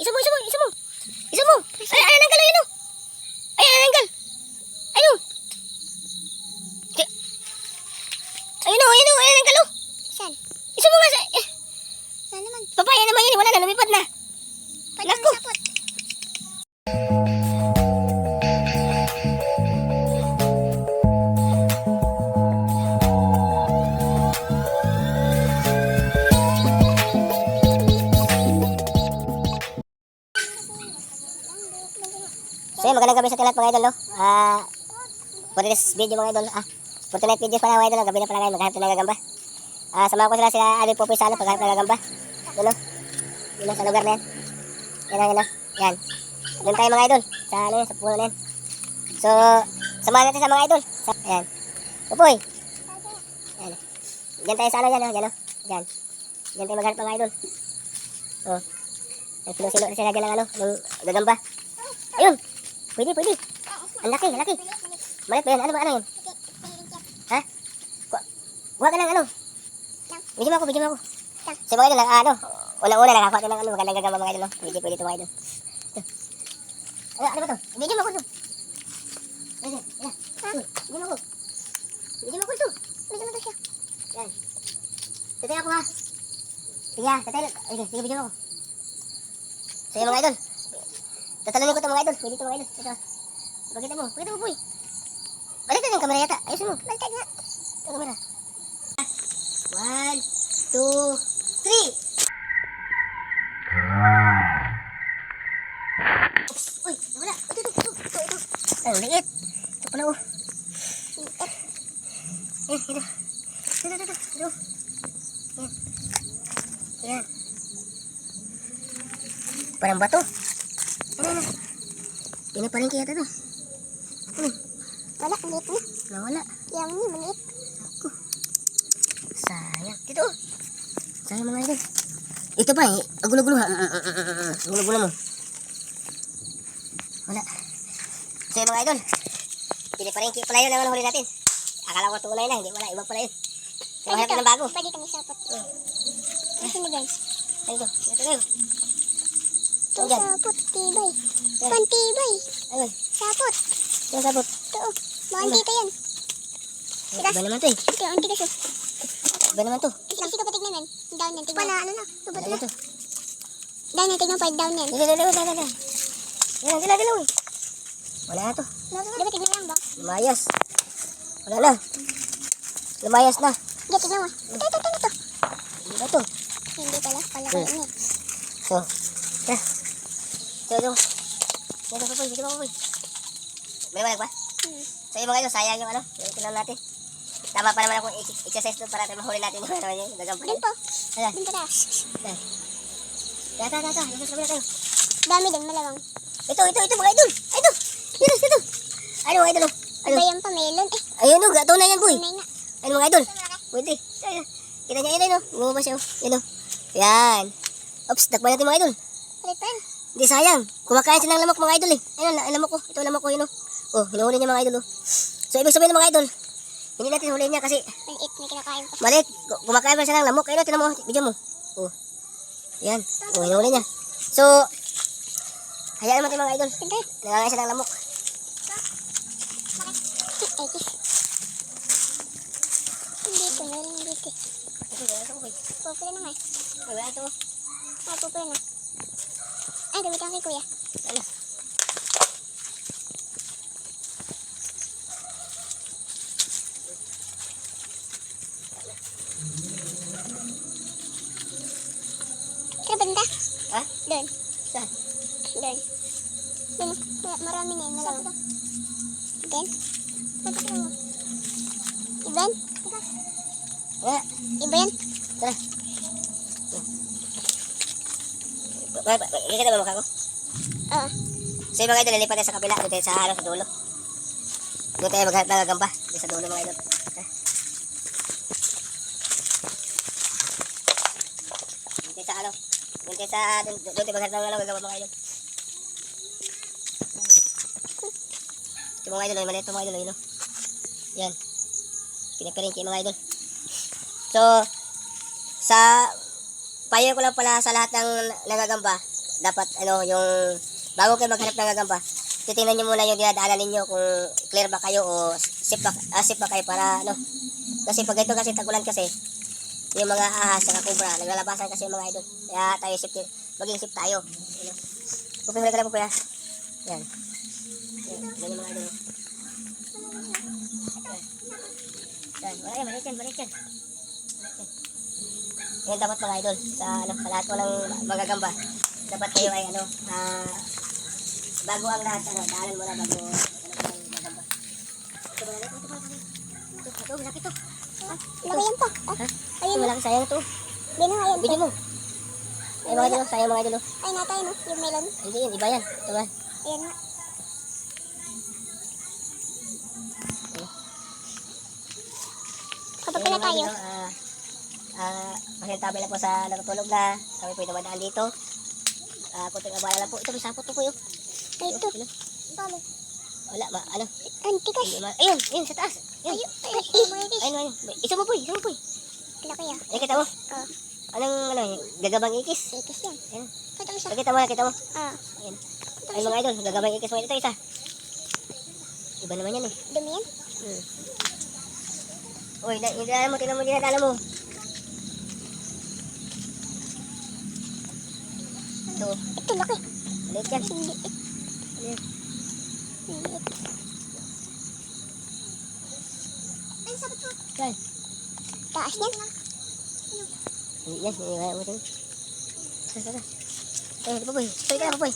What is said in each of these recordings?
Isa mo. Isa mo. Ay, nanggal yun o. Ay, nanggal. Ayun. Ayun o, nanggal o. Saan? Isa mo nga sa... Saan naman? Papaya naman yun, wala na, lumipad na. Naku. Sapot. So yun, magandang gabi sa lahat mga idol, no? For this video mga idol, for tonight videos pala mga idol, no? Gabi na pala ngayon, maghanap na nagagamba. Samahan ko sila Ali Popoy Salo, paghanap na nagagamba. Doon, no? Doon, no? Sa lugar na yan. Yan. Doon tayo mga idol, sa ano yun, sa puno na yan. So, samahan natin sa mga idol. Ayan. Popoy. Ayan. Diyan tayo sa ano yan, no? Diyan, no? Diyan. Diyan tayo maghanap mga idol. Oh. Silo-silo na sila dyan ng ano, ng gagamba. Ayun! Pwede. Ang laki. Malit ba yan? Ano yun? Ha? Kuha ka ng ano? Bigyan mo ako. Sa mga idol, una-una nakakuha tayo ng ano, magandang gagamba mga idol, no? Pwede ito mga idol. Ano ba ito? Bigyan mo ako ito. Bigyan mo ako ito. Bigyan mo ito siya. Yan. Tatay ako ha. Sige, bigyan mo ako. So yung mga idol, tatalunin ko ito mga idol. Pwede ito mga idol. Ito. Pakita mo boy. Baliktad yung kamera yata. Ayusin mo. Baliktad nga. Ito kamera. 1, 2, 3. Uy, wala. Ito. Ang liit. Ito pala oh. Ito. Yan. Parang bato. Ano. Pinapaling kaya ito. Wala, maliit na. Nawala. Yang ni maliit. Ako. Sayang. Dito. Sayang mga idol. Ito pa eh. Gulo-gulo ha. Gulo-gulo mo. Wala. So yung mga idol. Pinapaling kaya pala yun ang huli natin. Akala ko tunay na. Hindi wala. Ibang pala yun. Kaya hanap ng bago. Pwede kami sapot. Kasi na guys. Ito kayo. Ito sapot. Tibay. Pantibay. Ayun. Sapot. Ito sabot. Ito oh. Mahal dito yan. Iba naman to eh. Ito, ang tigas oh. Iba naman to. Kasi ko patignan yan. Down yan. Tignan. Ano na? Ano to? Down yan. Tignan pa. Down yan. Dila. Yan. Wala na to. Di ba tignan lang ba? Lumayas. Wala na. Lumayas na. Hindi, tignan mo. Ito. Hindi na to. Hindi pala. Palakain niya. So. Ito. Sige pa. Baliwag ba? So yung mga ito, sayang yung ano. Yung tinan natin. Tama pa naman akong exercise doon para mahuli natin yung ano yung gagampan. Doon po. Ayan. Doon pa. Tata. Yung sabi na tayo. Dami din. Malawang. Ito mga idol. Ito. Ano mga idol? Ano? Iba yung pamelon eh. Ayun o, gato na yan boy. Tunay nga. Ano mga idol? Pwede. Kita niya yun o. Bumaba siya o. Yun o. Yan. Oops, takpan natin mga idol. Return. Hindi sayang. Kumakain siya ng lamok mga idol eh. Ayun, lamok ko. Ito lamok ko yun o. Oh, hinuhuli niya mga idol o. So ibig sabihin ng mga idol, hindi natin huli niya kasi Maliit na kinakain pa. maliit. Kumakain pa siya ng lamok. Ayun, tinan mo. Bigyan mo. Oh. Yan. Oh, hinuhuli niya. So, hayaan mo ito mga idol. Nangangay siya ng lamok. Dito, meron dito. Pupuli na nga eh. Wala ito. Pupuli na. Ay, gamitin kay kuya. Ano? Kaya banda? Ha? Doon. Saan? Doon. Doon. Marami na yun. Malawang. Iben? Iben? Wala. Iben? Tara. Kikita ba mukha ko? Oo. So yung mga idol, lilipat tayo sa kapila. Doon tayo sa dulo. Doon tayo maghanap ng gagamba. Doon sa dulo mga idol. Doon tayo maghanap ng gagamba mga idol. Ito mga idol, maliit ito mga idol. Yun, yan. Pinapirin kayo mga idol. So, sa payo ko lang pala sa lahat ng nagagamba, dapat yung bago kayo maghanap ng gagamba, titingnan nyo muna yung dinadaanan ninyo kung clear ba kayo o safe ba kayo para kasi pag ito kasi tagulan kasi yung mga ahas sa kubra naglalabasan kasi yung mga idol, kaya tayo maging safe tayo. Pupoy, huli ka na, pupoy, ha. Yan yung mga idol. Yan, balik yan. Yan dapat mga idol sa lahat ko ng magagamba, dapat kayo ay bago ang lahat daanan mo na bago magagamba. Ito malaki to. Laki yan pa. Ha? Ayun, Malaki, sayang to. binahayan Video to. mo. Ay mga idol, sayang mga idol. Ay, natay, no? Yung melon. Hindi yun, iba yan. Ito ba? Ayan nga. Kapag pala tayo. Masintabi na po sa natutulog na. Kami po dumadaan dito. Kunting abala lang po. Ito, may sapot to po yun. Ay, ito. Dami. Wala, Antikas. Ayun, sa taas. Ayun. Ayun. Isa mo po. Laki ah. Nakita mo? Oo. Anong, gagabang ikis. Ikis yan. Ayun. Ito isa. Nakita mo. Ah. Ayun. Ayun mga idol, gagabang ikis mo ito isa. Iba naman yan eh. Dumi yan. Uy, dinadala mo, tingnan mo, dinadala mo. Ito, Ito laki. maliit yan. Liit. Ayan. Liit. Ay, sabi ko. Saan? Taas yan. Yan, iwala mo ito. Tara. Ayun, papoy. Sorry ka na, papoy.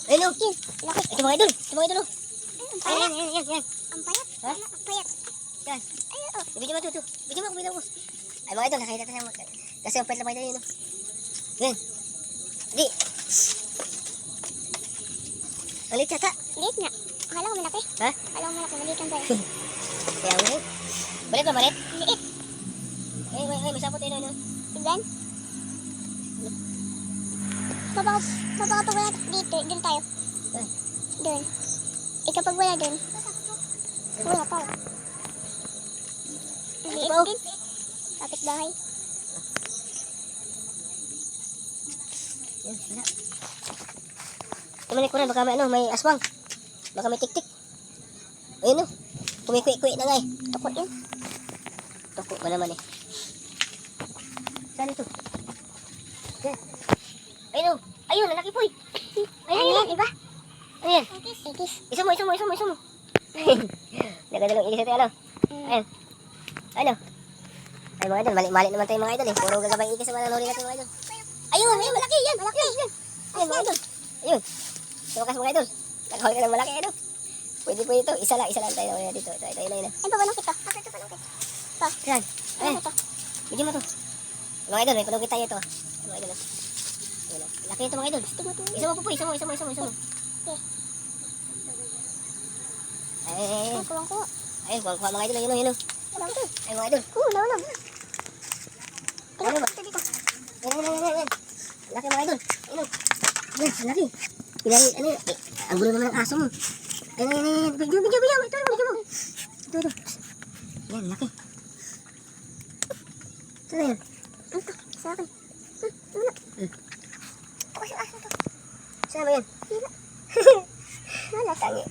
Ayun, oh. Yan. Laki. Ito mga idol. Oh. Ang payat. Yan. Ang payat. Ha? Ang payat. Yan. Ay, oh. Video mo ito. Video mo. Ay mga idol, nakita tayo. Kasi ang pwede na mga idol yun. Yan. Di. Malit yata. Liit nga. Akala ko malaki. Ha? Akala ko malaki. Maliit ang payat. Kaya mo yun. Balit ba, balit? Liit. Ay, may sapot yun. Tignan. Mapapag wala dito. Doon tayo. Ay. Doon. Kapag wala doon. Wala pa. Liit Ito. din. Kapit bahay. Yan, wala. Tumalik ko na, baka may aswang. Baka may tik-tik. Ayun o. Kumikwi-kwi na nga eh. Tuko yun. Tuko ba naman eh. Saan ito? Yan. Ayun o. Ayun, lalaki po eh. Ayun, iba. Ano yan? Ikis. Isa mo. Nagadalong ilis ito, ano? Ayun. Ano? Ay mga idol, mali naman tayo mga idol eh. Puro gagabay ikis naman ang huli natin mga idol. Ayun, malaki yan. Yan. Ayun mga idol. Ayun. Sumakas mga idol. Nakahuli ka ng malaki, ano? Pwede po ito. Isa lang tayo na dito. Tayo na yun. Ay, papanukit to. Ito panukit. Ito. Yan. Ayan. Ito. Bigyan mo to. Mga idol, may panukit tayo ito. Mga idol. Ayun, laki ito mga idol. Isa mo po. Isa mo. Okay. Ay. Ay, kuwang-kuwa. Ayun, kuha mga idol. Ayun. Kuwang to. Ay mga idol. Ulam. Ano ba? Ito dito. Yan. Laki mga idol. Ayun. Yan, laki. Pinari, ang gulo naman ng aso mo. Ayun. Video mo. Ito. Yan, laki. Saan na yan? Ito, sa akin. Wala. Ako sa akin to. Saan ba yan? Wala. Tangi.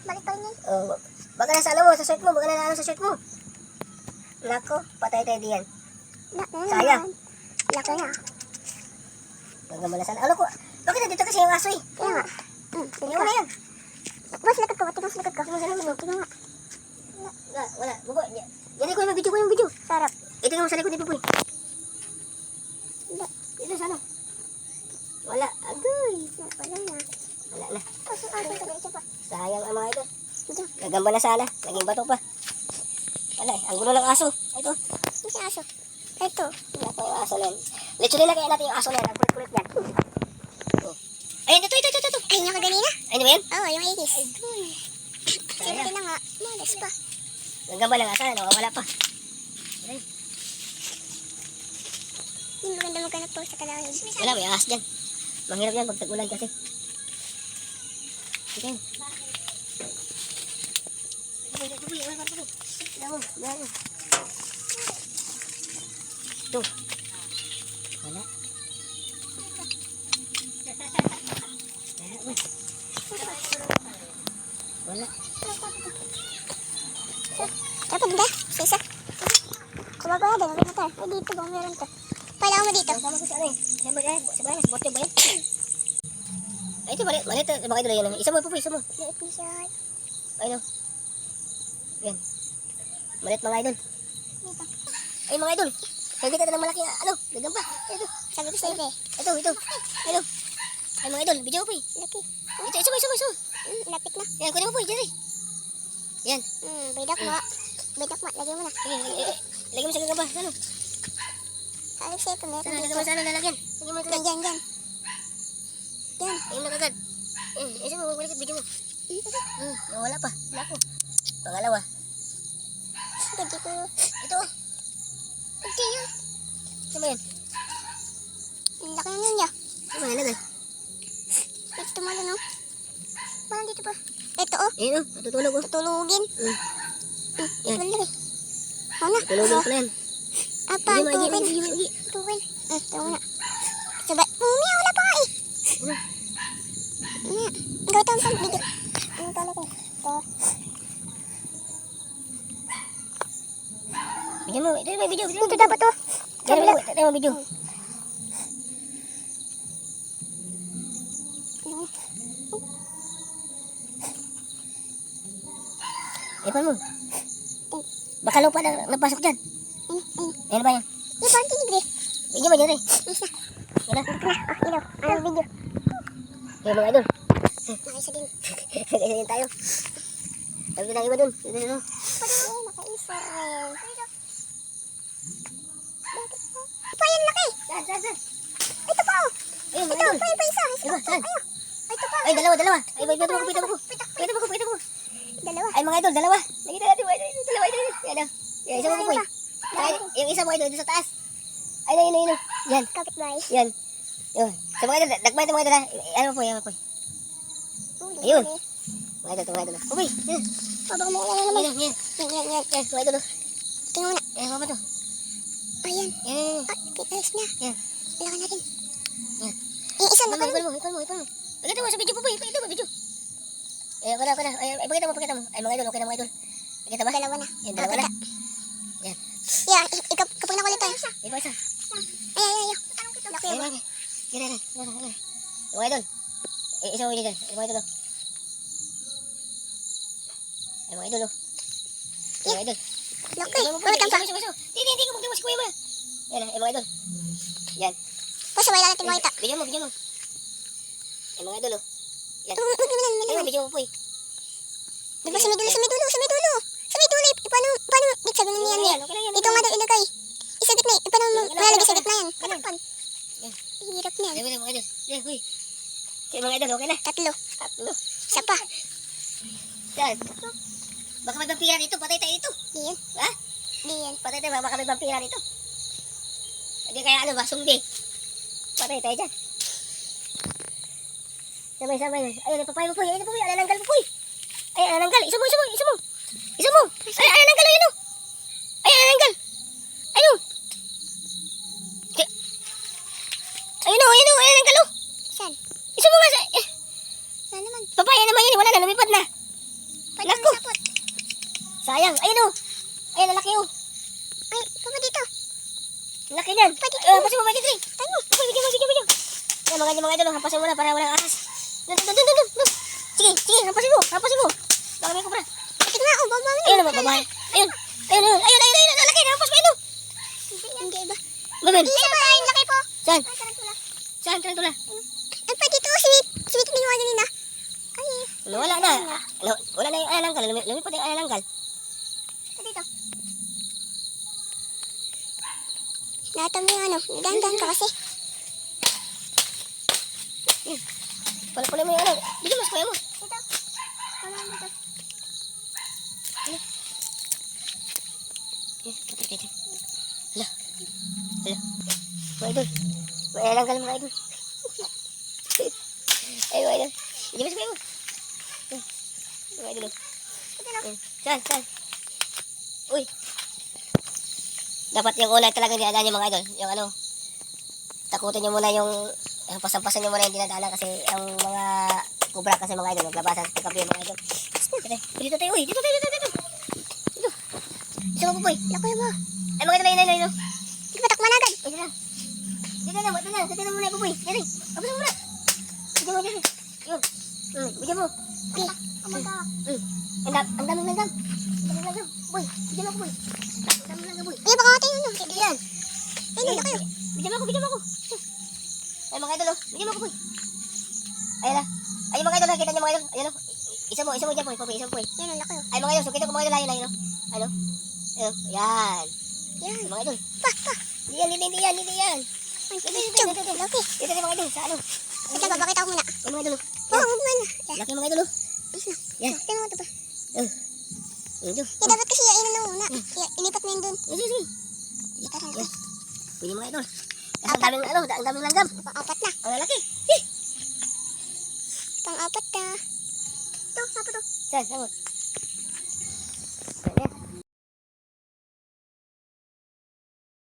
Balik pa rin yan. Oh, baka nasa ano mo, sa shirt mo. Baka nasa shirt mo. Nako, patay tayo diyan. Sayang. Laki nga. Hanggang malasan. Ano ko? Bakit nandito kasi yung aso eh? Kaya nga. Tingnan mo na yan. Boss, likod ko. Tingnan sa likod ko. Tingnan mo. Tingnan nga. Wala. Buko. Yan ko yung video. Sarap. Tingnan mo sa likod ni Pupoy. Hindi. Ito sana. Wala. Agoy. Wala na. Wala na. Aso, ito pa. Sayang ang mga ito. Ito. Gagamba na sana. Naging bato pa. Wala eh. Ang gulo ng aso. Ito. Ito si aso. Ito. Wala pa yung aso na yan. Lechonin na kaya natin yung aso na yan. Ang kulit-kulit yan. Oh. Ayun, ito. Ay, yung kaganina? Ayun ba yan? Oo, yung ikis. Sayang. Sino na nga? Malas pa. Gagamba na nga sana. Nawawala pa. Ayun. Yung maganda maghanap po sa kalahid. Wala, may ahas dyan. Mahirap yan pag tag-ulan kasi. Sige. Pupoy. Tingnan mo. Ito. Wala. Wala. Dapat ba? Isa. Kumabaya din. Ang motor. Ay, dito ba? Meron to. Pailangan mo dito. Sama ko sa ano eh. Sa bayan. Sa bote ba yan? Ay, ito mali. Mali ito. Mga idol yan. Isa mo, Pupoy. Isa mo. Liit na siya. Ayun. Yan. Malit mga idol. Dito. Ay mga idol. Kaya kita ng malaki ano. Gagamba. Ito. Sabi ko sa'yo eh. Ito. Ayun. Ay mga idol. Video po eh. Laki. Ito. Isa mo. Lapit na. Yan. Kunin mo po eh. Jerry. Yan. Bidak mo. Bidak mo. Lagyan mo na. Lagyan mo sa gagamba. Ano? Sabi ko sa'yo ito. Meron Sana dito. lagyan mo sana lalagyan. Lagyan mo Yan, ito. yan. Yan. Ayun na kagad. Isa mo. Balik video mo. Wala pa. Wala po. Pangalawa. Pwede ko. Ito. Pwede yun. Ano yan? Ang laki ng niya. Ano yan? Lagay. Ito mo no? Parang dito pa. Ito oh. Ayun o. Natutulog o. Tutulugin. Yan. Ito laki. Ano? Tulogin pala yan. Apa? Hindi mo. Tuwin. Tuwin. Ito muna. Sabay. Wala pa nga eh. Ano? Gawin tayo sa video. Ano talaga? Ito. Bigyan mo. Ito may video. Dito dapat to. Ito may video. Ipan mo. Baka lupa na napasok dyan. Ayan ba yan? Yung parang tinibre. Bigyan mo dyan eh. Isa. Yan na. Ilaw. Ano video? Ayan mga idol. Nakaisa din. Isa din tayo. Sabi ko na iba dun. Dito. Nakaisa rin. Pa yan laki. Saan? Ito pa oh. Ayun mga Ito idol. pa isa. Iba, saan? Ito pa. Ay, dalawa. Ay, pakita mo. Dalawa. Ay, mga idol, dalawa. Nakita natin mga idol. Dalawa, idol. Yan na. Yan, isa mo po eh. Yung isa mo idol, doon sa taas. Ay, yun. Yan. Kapit-bahay. Yan. Yun. Sa mga idol, nagmay ito mga idol ha. Ano po, yan po. Ayun. Mga idol. Uy, yan. Baka mo yan naman. Yan. Yan. Yan, mga idol. Tingnan mo na. Yan, mga to. Ayan. Yan. Ayos na. Yan. Wala ka na rin. Yan. Yung isa na Ipan mo. Pakita mo sa video po, pakita mo video. Eh, wala. Ay, pakita mo. Ay, mga idol, okay na mga idol. Pakita ba? Dalawa na. Yan, dalawa na. Yan. Yan. Kapag na kulit tayo. Iba isa. Ay. Laki Ayun, ba? okay. Yan. Mga idol. Eh, isa mo dyan. Ay, mga idol. Ay, mga idol. Ay, mga idol. Laki. Iso. Hindi ko magdamo si kuya mo. Yan, ay, mga idol. Yan. Pasaway lang natin makita. Bigyan mo. Ay, mga idol. Yan. Ayun. Ayun, bigyan mo po eh. Diba sa may dulo. Paano sabi mo yan? Okay lang yan. Ito nga daw ilagay. Isa gitna eh. Paano mo lalagay sa gitna yan? Ganun. Katakpan. Yan. Hirap na yan. Ay, mga idol. Yan, huy. Okay, mga idol, okay na. Tatlo. Isa pa. Yan. Baka may vampira dito. Patay tayo dito. Di yan. Ha? Di yan. Patay tayo. Baka may vampira dito. Hindi kaya ano ba? Sumbi. Patay tayo dyan. Sabay. Ayun, papay mo po. Ayun, papay. Alananggal mo po. Ay, alananggal. Isa mo. Ay, alananggal. Ayun o. Ay, alananggal. Ayun. Ayun o. Alananggal o. Saan? Isa mo nga sa... Saan naman? Papaya naman yun. Wala na. Lumipad na. Pwede Naku. mo sapot. Sayang. Ayun o. Ayun, lalaki o. Ay, papa dito. Laki niyan. Hampasin mo, Mikey Tree. Tayo. Bigyan. Yan, mga idol, hampasin mo na para walang ahas. Dun. Sige, hampasin mo. Baka may kubra. Tingnan nga. Baba mo. Ayun naman, babae. Ayun. Laki, hampas mo ito. Hindi iba. Gawin. Isa pa. Ay, laki po. Saan? Ay, tarantula. Saan, tarantula? Ay, pa dito. Sweet ginawa kanina. Ay, Wala na. Wala na yung alalanggal. Lumipad yung alalanggal. dito. Natam yung ano. Dahan-dahan ka kasi. Pala mo yung ano. Dito mas kuya mo. Dito. Tama dito. Hala. Mga idol. May alalanggal mga idol. Ay, mga idol. Dito mas kuya mo. Mga idol. Ito na. Saan? Uy. Dapat yung una talagang dinadaan yung mga idol. Yung ano, takutin nyo muna yung, pasampasan nyo muna yung dinadaanan kasi ang mga kubra kasi mga idol, naglabasan sa pagkabi yung mga idol. Dito tayo, uy. Dito. Dito. Isa mo, Pupoy. Laki mo. Ay, mga idol, ayun. Sige, patakman agad. Dito na. Dito na muna, Pupoy. Dito. Abos mo muna. Dito. Yun. Bigyan mo. Okay. Kumaka. Ang daming langgam. Boy, bigyan mo ako, boy. Ang daming langgam, boy. Ay, baka natin yun. Hindi yan. Ayun, laki yun. Bigyan mo ako. Ay, mga idol, oh. Bigyan mo ako, boy. Ayan na. Ay, mga idol, nakita niyo mga idol. Ayan, oh. Isa mo dyan, boy. Isa mo, boy. Yan, ang laki yun. Ay, mga idol, sukitin ko mga idol, ayun, oh. Ano? Ayun, yan. Yan. Ay, mga idol. Pa. Hindi yan. Dito. Laki. Dito mga idol, sa ano? Ito, babakita ko muna. Ay, mga idol, oh. Oh, huwag man. Laki mga idol, oh. Yan. Tingnan mo ito pa. Ito. Dapat kasi iyainin na muna. Ilipat mo yun dun. Sige. Tara. Pwede mga idol. Kasi ang daming langgam. Pang-apat na. Ang lalaki. Pang-apat na. Ito, sapa to. Saan?